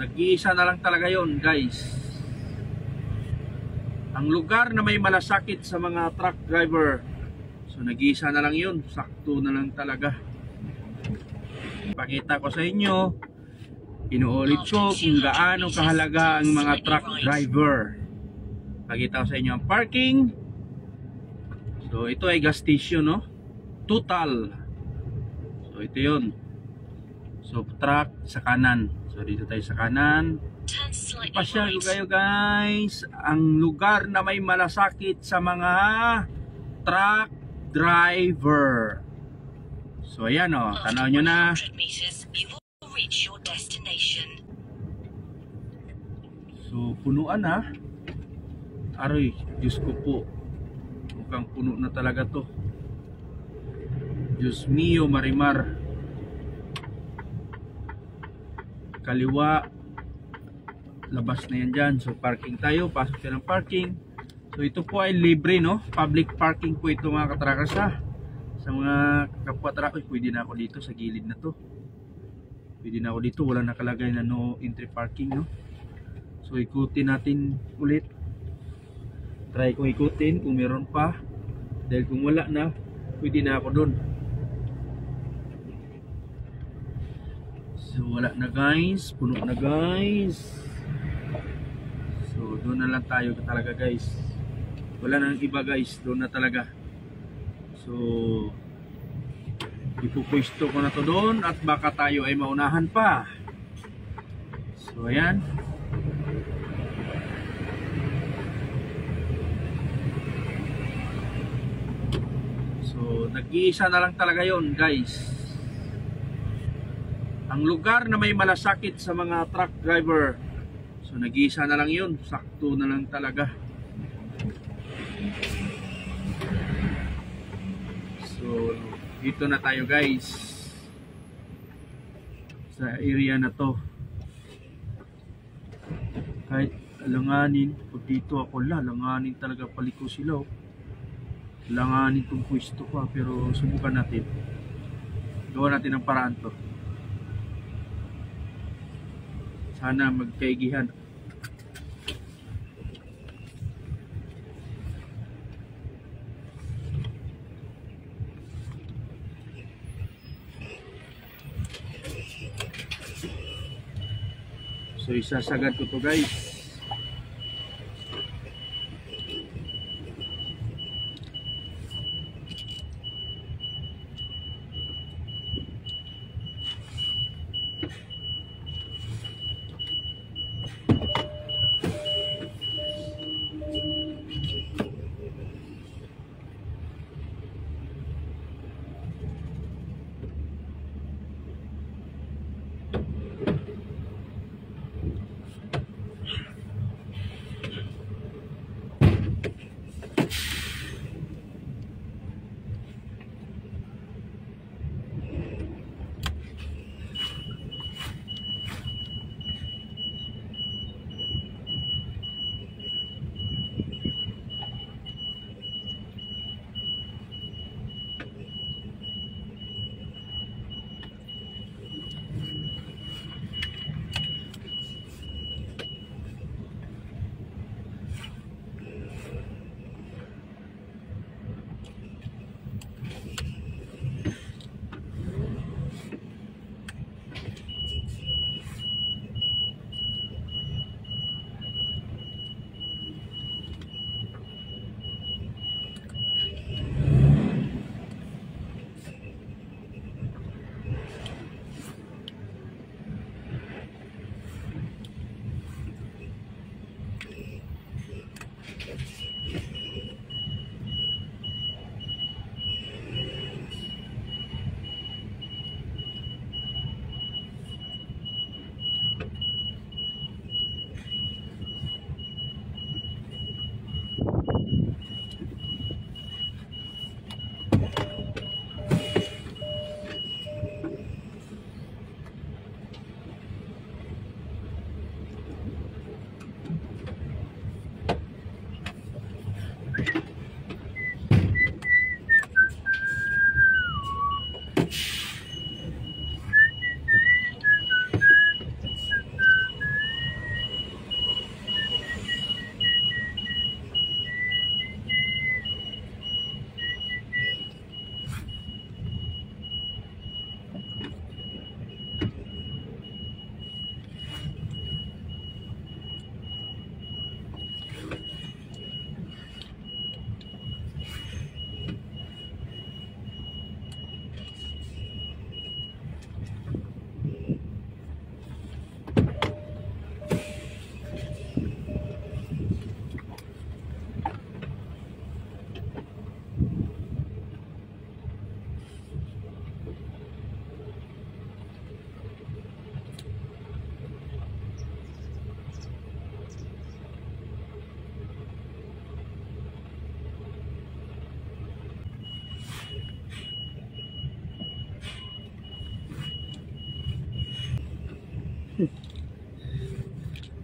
nag-iisa na lang talaga yon, guys. Ang lugar na may malasakit sa mga truck driver. So nag-iisa na lang yun. Sakto na lang talaga. Pakita ko sa inyo, inuulit ko kung gaano kahalaga ang mga truck driver. Pakita ko sa inyo ang parking. So ito ay gas station, no? Total. So ito yun. So truck sa kanan. So dito tayo sa kanan. Pasyal ko kayo, guys. Ang lugar na may malasakit sa mga truck driver. So ayan, o, tanaw nyo na. So punuan na. Aroy, Diyos ko po, mukhang puno na talaga to. Diyos mio, Marimar. Kaliwa, labas na yan dyan. So parking tayo, pasok tayo ng parking. So ito po ay libre, no? Public parking po ito, mga katrackers, ha. Sa mga kapwa trackers, pwede na ako dito sa gilid na to. Pwede na ako dito, wala nakalagay na no entry parking, no? So ikutin natin ulit. Try kong ikutin kung meron pa. Dahil kung wala na, pwede na ako dun. So wala na, guys, puno na, guys. So doon na lang tayo talaga, guys. Wala nang iba, guys, doon na talaga. So ipupwesto ko na to doon at baka tayo ay maunahan pa. So ayan. So nag-iisa na lang talaga yon, guys. Ang lugar na may malasakit sa mga truck driver. So nag-iisa na lang yun. Sakto na lang talaga. So dito na tayo, guys, sa area na to. Kahit alanganin, pag dito ako lalanganin talaga, paliko sila, oh. Langanin itong pwesto ko, pero subukan natin. Gawa natin ang paraan to. Sana magkaigihan. So isasagad ko to, guys.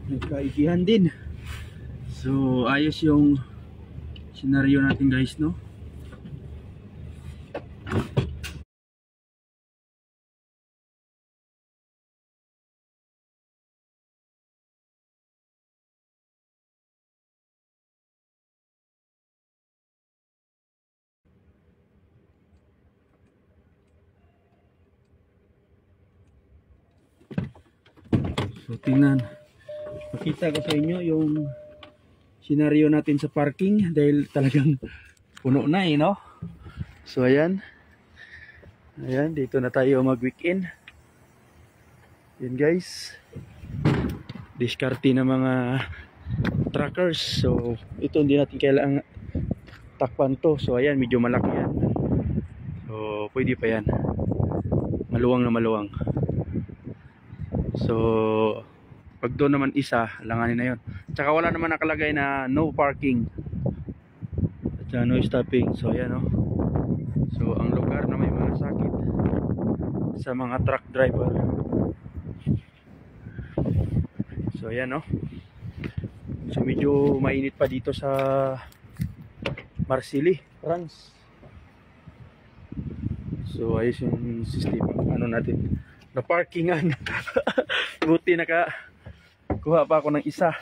nagkaigihan din. So ayos yung senaryo natin guys, no? So tingnan, pakita ko sa inyo yung senaryo natin sa parking dahil talagang puno na no? So ayan, dito na tayo mag-weekend. Yan guys, diskarte ng mga truckers. So ito hindi natin kailangan takpan to. So ayan, medyo malaki yan. So pwede pa yan, maluwang na maluwang. So pag doon naman isa, langanin na yun. Tsaka wala naman nakalagay na no parking at no stopping. So ayan o. So ang lugar na may mga sakit sa mga truck driver. So ayan o. So medyo mainit pa dito sa Marcilly, France. So ayos yung system ano natin na parkingan. Buti kuha pa ako ng isa.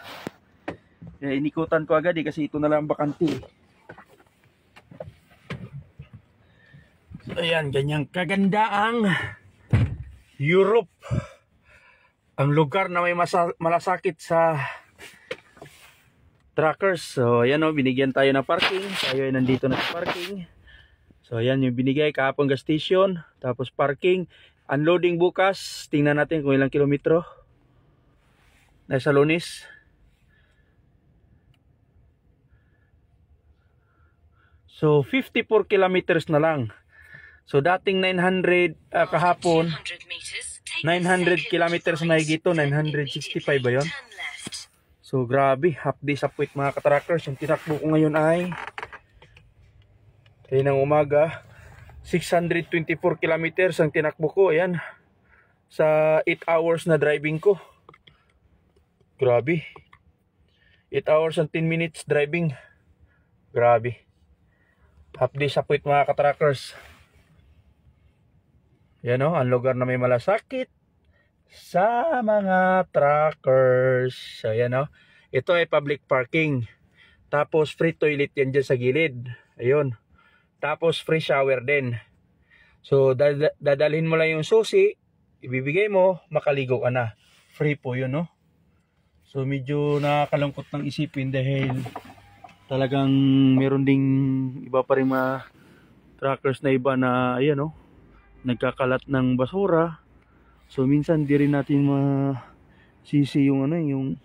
Inikutan ko agad kasi ito na lang bakante. So ayan, ganyang kaganda ang Europe. Ang lugar na may malasakit sa truckers. So ayan o, binigyan tayo ng parking. Tayo ay nandito na sa parking. So ayan yung binigay kahapon gas station. Tapos parking. Unloading bukas. Tingnan natin kung ilang kilometro. Nasa Lunes. So 54 kilometers na lang. So dating 900 kahapon 900 kilometers na higito, 965 ba yun? So grabe, half day sa puwit mga katrackers. Yung tinakbo ko ngayon ay ng umaga 624 kilometers ang tinakbo ko. Ayan, sa 8 hours na driving ko. Grabe, 8 hours and 10 minutes driving. Grabe, half day sa puwit mga katrackers. Yan o, ang lugar na may malasakit sa mga truckers. So yan o, ito ay public parking. Tapos free toilet yan dyan sa gilid. Ayun. Tapos free shower din. So dadalhin mo lang yung susi, ibibigay mo, makaligo ka na. Free po yun, no? So medyo nakakalungkot ng isipin dahil talagang meron ding iba pa rin mga truckers na iba na ayan, no? Nagkakalat ng basura. So minsan di rin natin masisi yung yung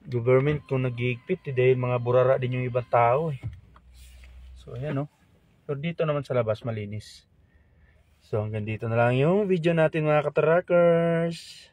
government kung nagigpit dahil mga burara din yung ibang tao eh. So ayan o. Pero dito naman sa labas malinis. So hanggang dito na lang yung video natin mga ka-truckers.